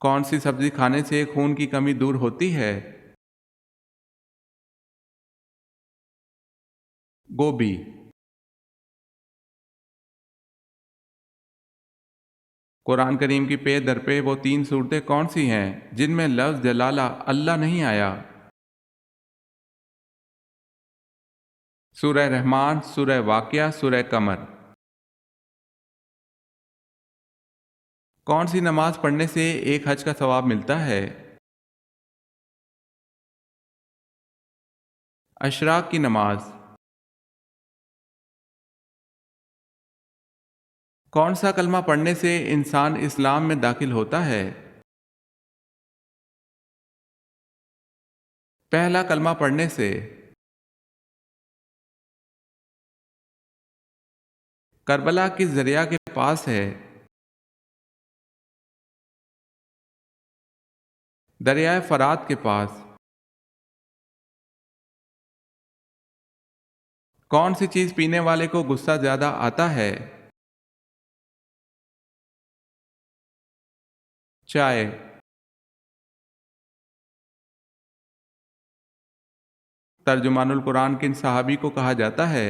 कौन सी सब्जी खाने से खून की कमी दूर होती है? गोभी। कुरान करीम की पे दर पे वो 3 सूरतें कौन सी हैं जिनमें लफ्ज़ जलाला अल्लाह नहीं आया? सूरह रहमान, सूरह वाक़िया, सूरह कमर। कौन सी नमाज पढ़ने से एक हज का सवाब मिलता है? अशराक की नमाज। कौन सा कलमा पढ़ने से इंसान इस्लाम में दाखिल होता है? पहला कलमा पढ़ने से। करबला किस दरिया के पास है? दरियाए फरात के पास। कौन सी चीज़ पीने वाले को गुस्सा ज़्यादा आता है? चाय। तर्जुमानुल कुरान किन सहाबी को कहा जाता है?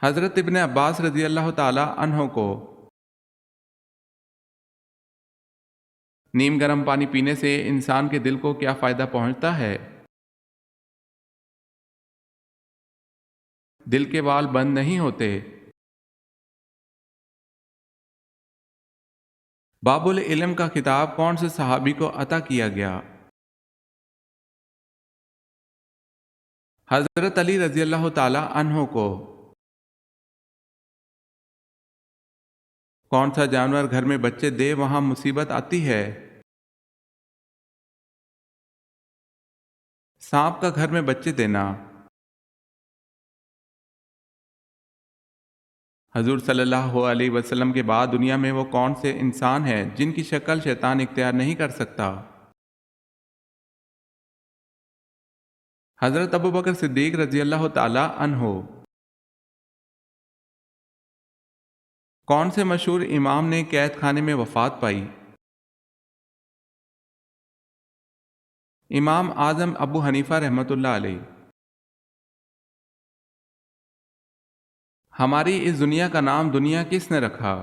हज़रत इब्ने अब्बास रज़ी अल्लाह ताला अन्हो को। नीम गर्म पानी पीने से इंसान के दिल को क्या फ़ायदा पहुंचता है? दिल के वाल बंद नहीं होते। बाबुल इल्म का खिताब कौन से सहाबी को अता किया गया? हज़रत अली रज़ी अल्लाह ताला अन्हो को। कौन सा जानवर घर में बच्चे दे वहाँ मुसीबत आती है? सांप का घर में बच्चे देना। हजूर सल्लल्लाहु अलैहि वसल्लम के बाद दुनिया में वो कौन से इंसान हैं जिनकी शक्ल शैतान इख्तियार नहीं कर सकता? हज़रत अबू बकर सिद्दीक रज़ी अल्लाह ताला अन्हो। कौन से मशहूर इमाम ने कैद खाने में वफ़ात पाई? इमाम आज़म अबू हनीफ़ा रहमतुल्लाह अलैह। हमारी इस दुनिया का नाम दुनिया किसने रखा?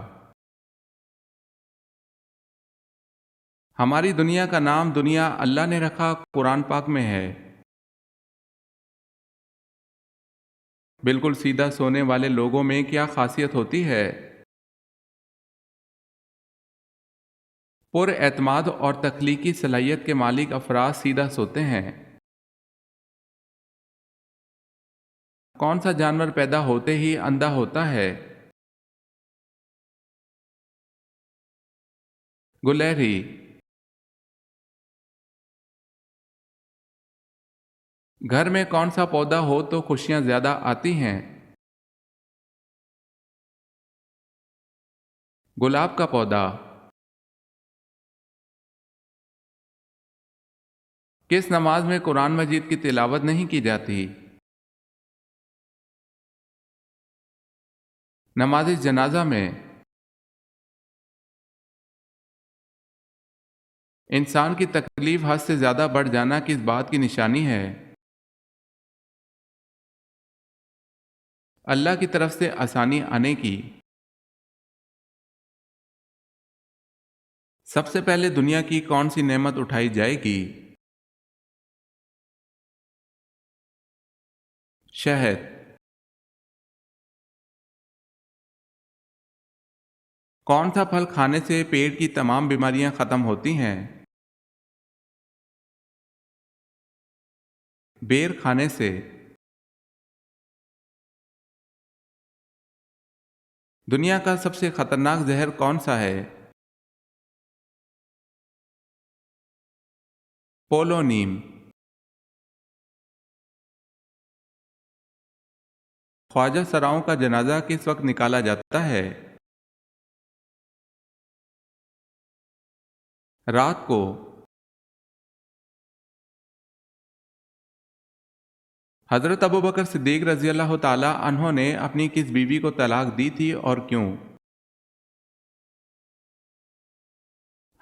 हमारी दुनिया का नाम दुनिया अल्लाह ने रखा, कुरान पाक में है। बिल्कुल सीधा सोने वाले लोगों में क्या खासियत होती है? पुरएतमाद और तख्लीकी सलाहियत के मालिक अफराद सीधा सोते हैं। कौन सा जानवर पैदा होते ही अंधा होता है? गुलहरी। घर में कौन सा पौधा हो तो खुशियां ज्यादा आती हैं? गुलाब का पौधा। किस नमाज में कुरान मजीद की तिलावत नहीं की जाती? नमाज जनाजा में। इंसान की तकलीफ हद से ज्यादा बढ़ जाना किस बात की निशानी है? अल्लाह की तरफ से आसानी आने की। सबसे पहले दुनिया की कौन सी नेमत उठाई जाएगी? शहद। कौन सा फल खाने से पेट की तमाम बीमारियां खत्म होती हैं? बेर खाने से। दुनिया का सबसे खतरनाक जहर कौन सा है? पोलोनीम। ख्वाजा सराओं का जनाजा किस वक्त निकाला जाता है? रात को। हज़रत अबू बकर सिद्दीक रज़ी अल्लाह ताला अन्हों ने अपनी किस बीवी को तलाक दी थी और क्यों?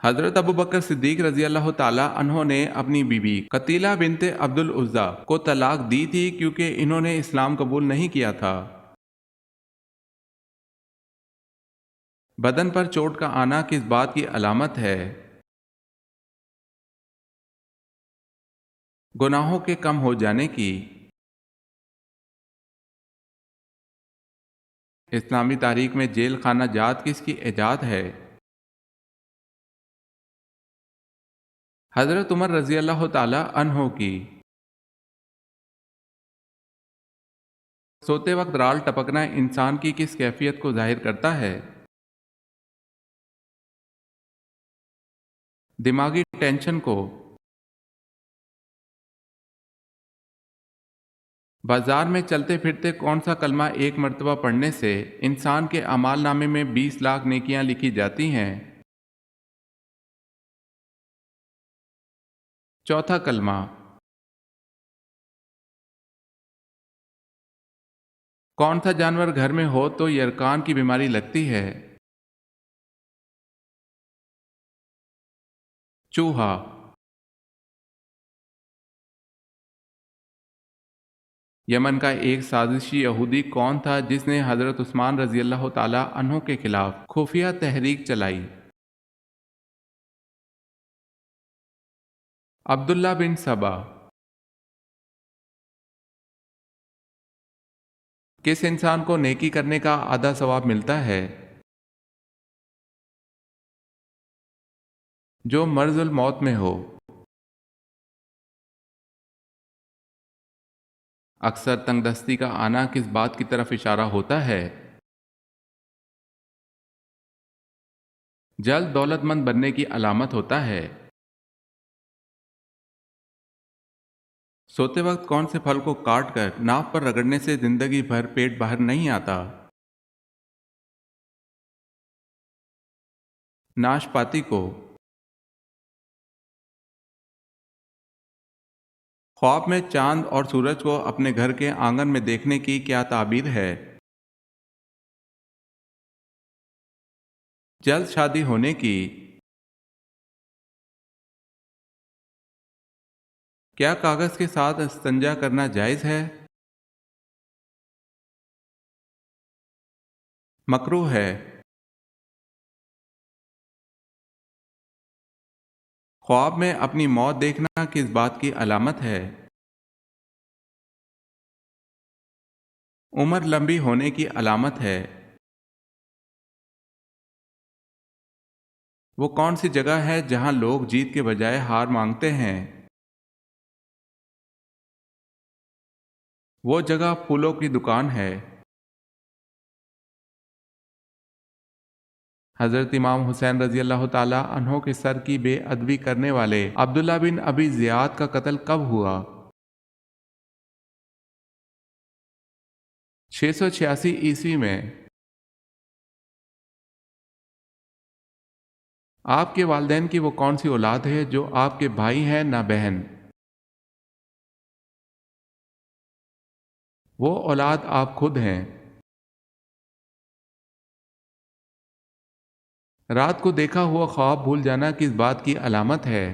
हजरत अबू बकर सिद्दीक रजी अल्लाह ताला अन्हों ने अपनी बीवी कतीला बिनते अब्दुल उज़्ज़ा को तलाक दी थी क्योंकि इन्होंने इस्लाम कबूल नहीं किया था। बदन पर चोट का आना किस बात की अलामत है? गुनाहों के कम हो जाने की। इस्लामी तारीख में जेल खाना जात किसकी ईजाद है? हजरत उमर रजी अल्लाह ताला अन्हो की। सोते वक्त राल टपकना इंसान की किस कैफियत को जाहिर करता है? दिमागी टेंशन को। बाजार में चलते फिरते कौन सा कलमा एक मर्तबा पढ़ने से इंसान के अमाल नामे में 20 लाख नेकियां लिखी जाती हैं? चौथा कलमा। कौन सा जानवर घर में हो तो यरकान की बीमारी लगती है? चूहा। यमन का एक साजिशी यहूदी कौन था जिसने हजरत उस्मान रजी अल्लाह ताला अन्हो के खिलाफ खुफिया तहरीक चलाई? अब्दुल्ला बिन सबा। किस इंसान को नेकी करने का आधा सवाब मिलता है? जो मर्जुल मौत में हो। अक्सर तंगदस्ती का आना किस बात की तरफ इशारा होता है? जल्द दौलतमंद बनने की अलामत होता है। सोते वक्त कौन से फल को काट कर नाव पर रगड़ने से जिंदगी भर पेट बाहर नहीं आता? नाशपाती को। ख्वाब में चांद और सूरज को अपने घर के आंगन में देखने की क्या ताबीर है? जल्द शादी होने की। क्या कागज के साथ इस्तंजा करना जायज़ है? मकरूह है। ख्वाब में अपनी मौत देखना किस बात की अलामत है? उम्र लंबी होने की अलामत है। वो कौन सी जगह है जहां लोग जीत के बजाय हार मांगते हैं? वो जगह फूलों की दुकान है। हज़रत इमाम हुसैन रजी अल्लाह ताला अन्हों के सर की बेअदबी करने वाले अब्दुल्ला बिन अबी ज़ियाद का कत्ल कब हुआ? 686 ईस्वी में। आपके वालिदैन की वो कौन सी औलाद है जो आपके भाई हैं ना बहन? वो औलाद आप खुद हैं। रात को देखा हुआ ख्वाब भूल जाना किस बात की अलामत है?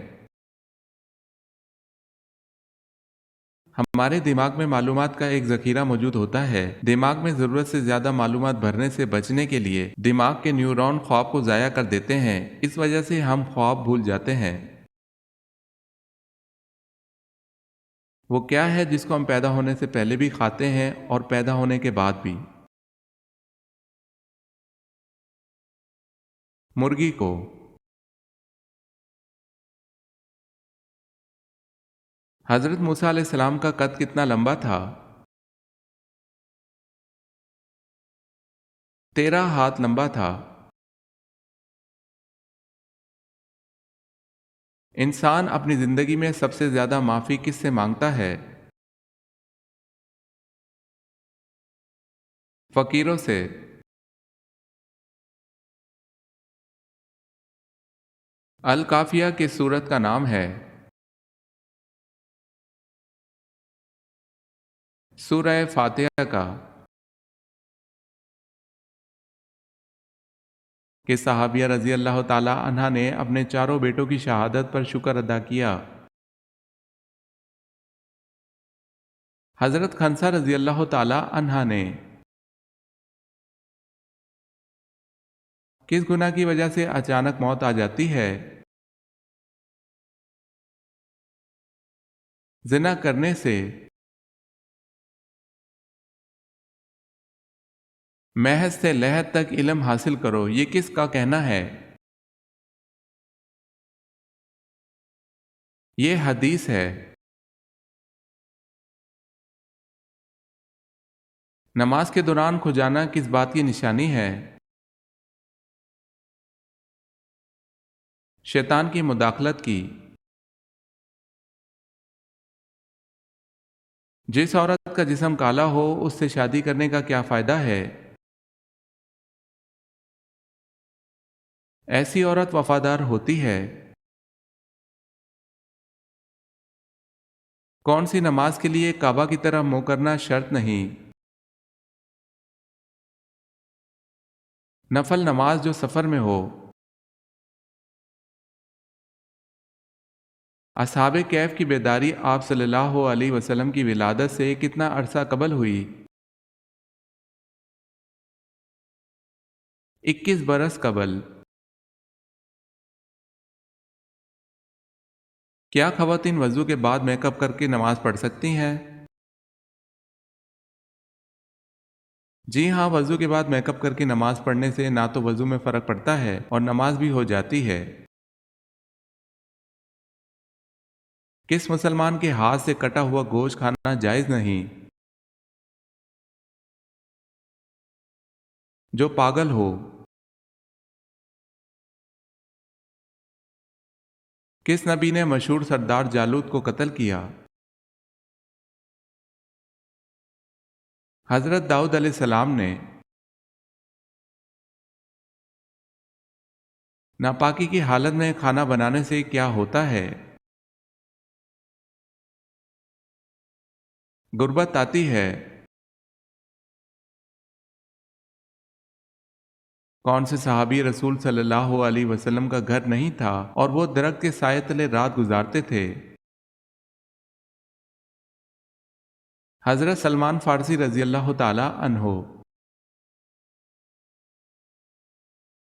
हमारे दिमाग में मालूमात का एक ज़ख़ीरा मौजूद होता है। दिमाग में ज़रूरत से ज़्यादा मालूमात भरने से बचने के लिए दिमाग के न्यूरॉन ख्वाब को ज़ाया कर देते हैं। इस वजह से हम ख्वाब भूल जाते हैं। वो क्या है जिसको हम पैदा होने से पहले भी खाते हैं और पैदा होने के बाद भी? मुर्गी को। हज़रत मूसा अलैहिस्सलाम का कद कितना लंबा था? 13 हाथ लंबा था। इंसान अपनी ज़िंदगी में सबसे ज़्यादा माफ़ी किससे मांगता है? फ़कीरों से। अल काफ़िया किस सूरत का नाम है? सूरह फातिहा का। कि सहाबिया रजी अल्लाह ताला अन्हा ने अपने चारों बेटों की शहादत पर शुक्र अदा किया। हजरत खंसा रजी अल्लाह ताला अन्हा ने किस गुनाह की वजह से अचानक मौत आ जाती है? जिना करने से। महज से लहद तक इल्म हासिल करो, ये किसका कहना है? ये हदीस है। नमाज के दौरान खुजाना किस बात की निशानी है? शैतान की मुदाखलत की। जिस औरत का जिस्म काला हो उससे शादी करने का क्या फायदा है? ऐसी औरत वफादार होती है। कौन सी नमाज के लिए काबा की तरफ मुंह करना शर्त नहीं? नफल नमाज जो सफ़र में हो। असहाबे कैफ की बेदारी आप सल्लल्लाहु अलैहि वसल्लम की विलादत से कितना अरसा कबल हुई? 21 बरस कबल। क्या ख़वातीन वज़ू के बाद मेकअप करके नमाज पढ़ सकती हैं? जी हाँ, वज़ू के बाद मेकअप करके नमाज पढ़ने से ना तो वज़ू में फ़र्क पड़ता है और नमाज भी हो जाती है। किस मुसलमान के हाथ से कटा हुआ गोश्त खाना जायज़ नहीं? जो पागल हो। किस नबी ने मशहूर सरदार जालूत को कत्ल किया? हज़रत दाऊद अलैहिस्सलाम ने। नापाकी की हालत में खाना बनाने से क्या होता है? गुर्बत आती है। कौन से सहाबी रसूल सल्लल्लाहु अलैहि वसल्लम का घर नहीं था और वो दरख्त के साए तले रात गुजारते थे? हज़रत सलमान फारसी रजी अल्लाह ताला अन्हो।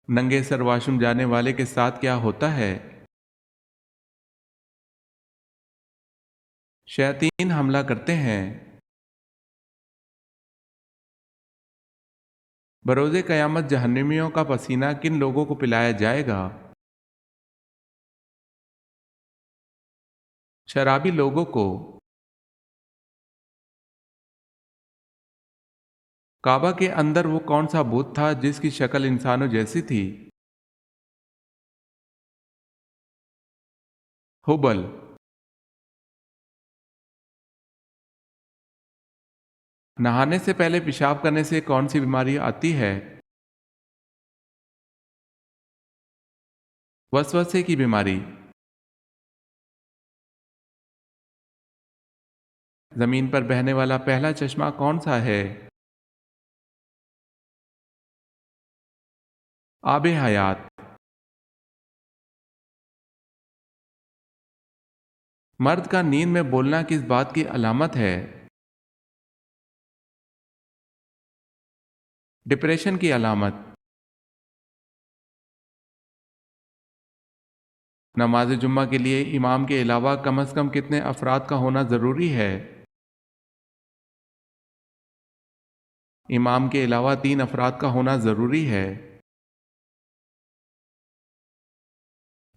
नंगे सर वाशरूम जाने वाले के साथ क्या होता है? शैतान हमला करते हैं। बरोज़े क़यामत जहन्नमियों का पसीना किन लोगों को पिलाया जाएगा? शराबी लोगों को। काबा के अंदर वो कौन सा बुत था जिसकी शक्ल इंसानों जैसी थी? हुबल। नहाने से पहले पेशाब करने से कौन सी बीमारी आती है? वसवसे की बीमारी। जमीन पर बहने वाला पहला चश्मा कौन सा है? आबे हयात। मर्द का नींद में बोलना किस बात की अलामत है? डिप्रेशन की अलामत। नमाज जुम्मा के लिए इमाम के अलावा कम अज़ कम कितने अफराद का होना ज़रूरी है? इमाम के अलावा 3 अफराद का होना ज़रूरी है।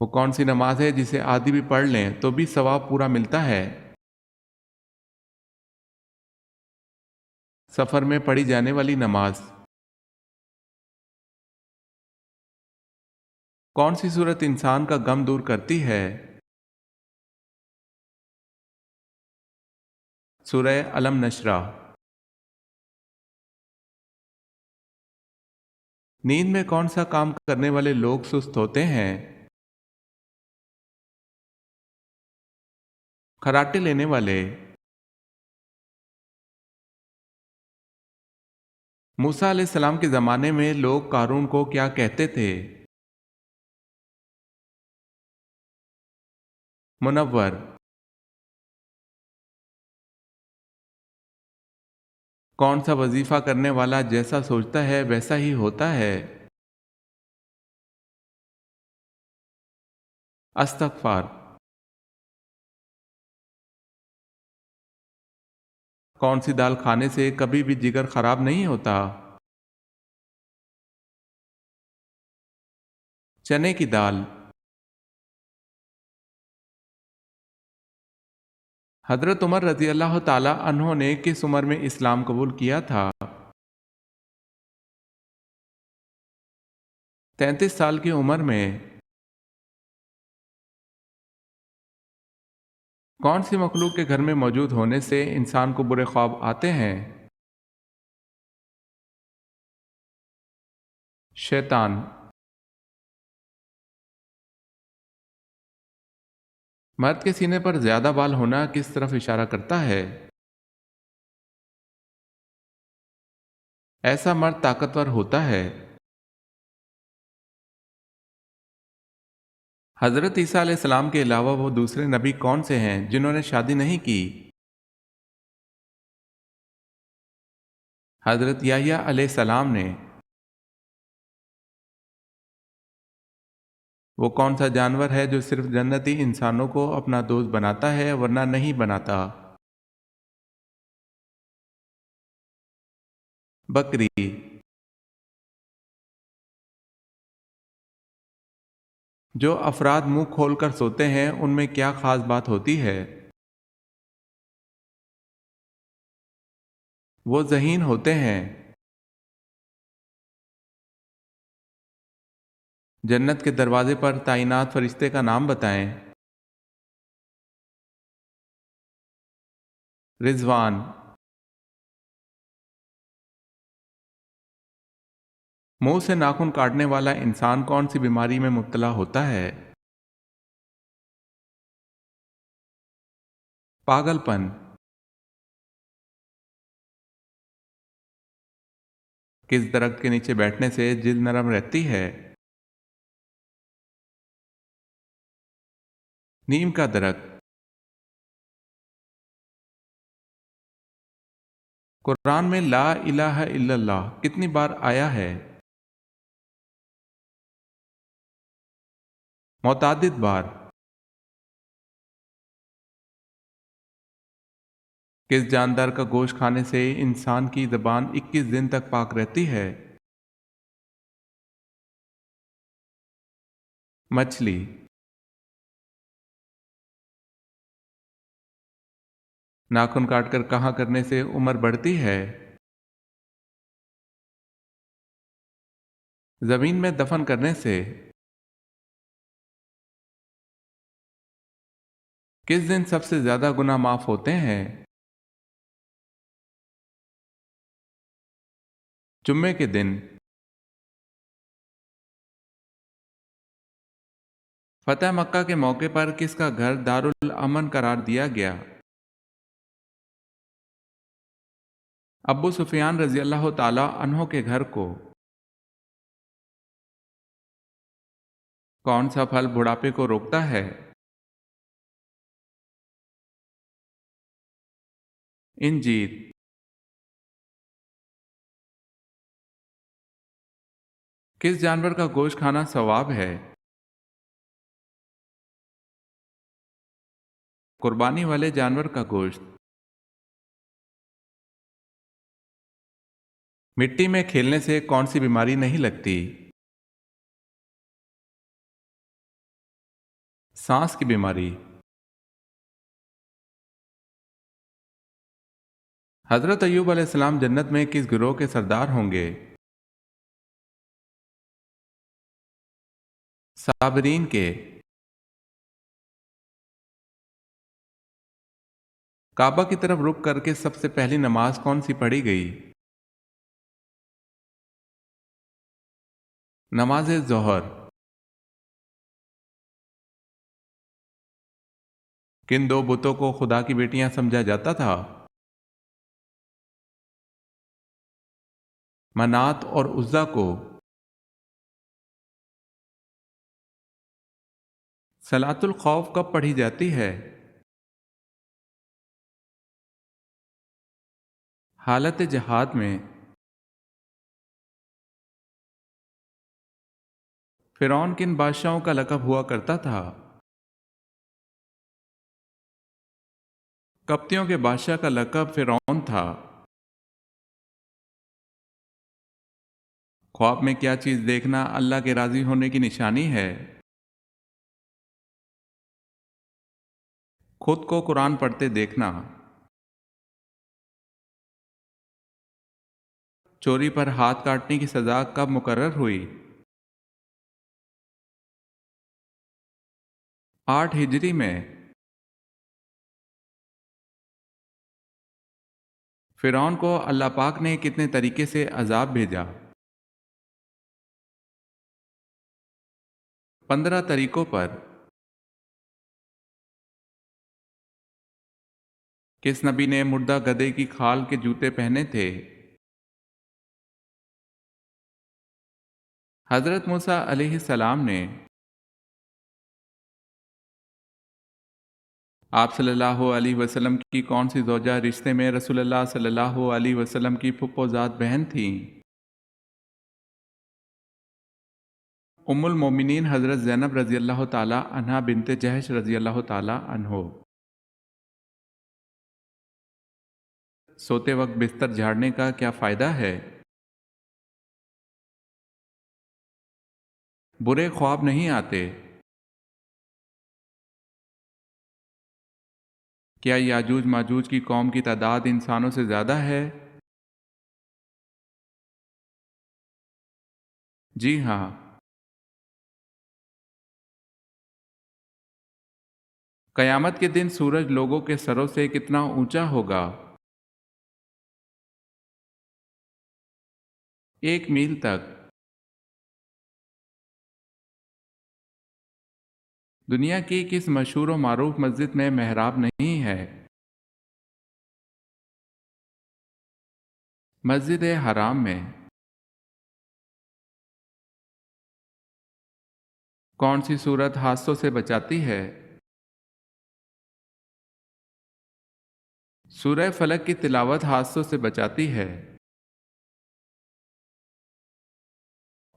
वो कौन सी नमाज है जिसे आदि भी पढ़ लें तो भी सवाब पूरा मिलता है? सफ़र में पढ़ी जाने वाली नमाज। कौन सी सूरत इंसान का गम दूर करती है? सूरह अलम नशरा। नींद में कौन सा काम करने वाले लोग सुस्त होते हैं? खर्राटे लेने वाले। मूसा अलैहिस्सलाम के ज़माने में लोग कारून को क्या कहते थे? मुनव्वर। कौन सा वजीफा करने वाला जैसा सोचता है वैसा ही होता है? अस्तगफार। कौन सी दाल खाने से कभी भी जिगर खराब नहीं होता? चने की दाल। हजरत उमर रजी अल्लाह ताला अन्हों ने किस उम्र में इस्लाम कबूल किया था? 33 साल की उम्र में। कौन सी मखलूक के घर में मौजूद होने से इंसान को बुरे ख्वाब आते हैं? शैतान। मर्द के सीने पर ज्यादा बाल होना किस तरफ इशारा करता है? ऐसा मर्द ताकतवर होता है। हजरत ईसा अलैहिस्सलाम के अलावा वो दूसरे नबी कौन से हैं जिन्होंने शादी नहीं की? हजरत याह्या अलैहिस्सलाम ने। वो कौन सा जानवर है जो सिर्फ जन्नती इंसानों को अपना दोस्त बनाता है वरना नहीं बनाता? बकरी। जो अफराद मुंह खोलकर सोते हैं उनमें क्या खास बात होती है? वो ज़हीन होते हैं। जन्नत के दरवाजे पर तैनात फरिश्ते का नाम बताएं। रिजवान। मुंह से नाखून काटने वाला इंसान कौन सी बीमारी में मुब्तला होता है? पागलपन। किस दरख्त के नीचे बैठने से जिल्द नरम रहती है? नीम का दरख्त। कुरान में ला इलाहा इल्लल्लाह कितनी बार आया है? मुतअद्दिद बार। किस जानदार का गोश्त खाने से इंसान की ज़बान 21 दिन तक पाक रहती है? मछली। नाखून काटकर कहाँ करने से उम्र बढ़ती है? जमीन में दफन करने से। किस दिन सबसे ज्यादा गुनाह माफ होते हैं? जुम्मे के दिन। फतेह मक्का के मौके पर किसका घर दारुल अमन करार दिया गया? अब्बू सुफियान रजी अल्लाह ताला अन्हों के घर को। कौन सा फल बुढ़ापे को रोकता है? इंजीर। किस जानवर का गोश्त खाना सवाब है? कुर्बानी वाले जानवर का गोश्त। मिट्टी में खेलने से कौन सी बीमारी नहीं लगती? सांस की बीमारी। हजरत अय्यूब अलैहिस्सलाम जन्नत में किस गिरोह के सरदार होंगे? साबरीन के। काबा की तरफ रुक करके सबसे पहली नमाज कौन सी पढ़ी गई? नमाज जोहर। किन दो बुतों को खुदा की बेटियां समझा जाता था? मनात और उज्जा को। सलातुल खौफ कब पढ़ी जाती है? हालत जहाद में। फिरौन किन बादशाहों का लक़ब हुआ करता था? कप्तियों के बादशाह का लक़ब फिरौन था। ख्वाब में क्या चीज़ देखना अल्लाह के राज़ी होने की निशानी है? खुद को कुरान पढ़ते देखना। चोरी पर हाथ काटने की सज़ा कब मुकर्रर हुई? 8 हिजरी में। फिरौन को अल्लाह पाक ने कितने तरीके से अजाब भेजा? 15 तरीकों पर। किस नबी ने मुर्दा गधे की खाल के जूते पहने थे? हज़रत मूसा अलैहिस्सलाम ने। आप सल्लल्लाहु अलैहि वसल्लम की कौन सी ज़ौजा रिश्ते में रसूलुल्लाह सल्लल्लाहु अलैहि वसल्लम की फुप्पोज़ात बहन थीं? उम्मुल मोमिनीन हज़रत ज़ैनब रज़ी अल्लाह ताला अन्हा बिनते जहश रज़ी अल्लाह ताला अन्हो। सोते वक्त बिस्तर झाड़ने का क्या फ़ायदा है? बुरे ख्वाब नहीं आते। क्या याजूज माजूज की कौम की तादाद इंसानों से ज़्यादा है? जी हाँ। क़यामत के दिन सूरज लोगों के सरों से कितना ऊंचा होगा? 1 मील तक। दुनिया की किस मशहूर व मारूफ मस्जिद में मेहराब नहीं है? मस्जिद हराम में। कौन सी सूरत हादसों से बचाती है? सूरह फलक की तिलावत हादसों से बचाती है।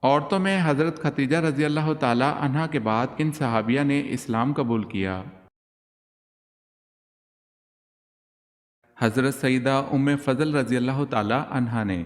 औरतों में हज़रत खतीजा रज़ी अल्लाह ताला अन्हा के बाद किन सहाबिया ने इस्लाम कबूल किया? हज़रत सईदा उम्मे फ़ज़ल रज़ी अल्लाह ताला अन्हा ने।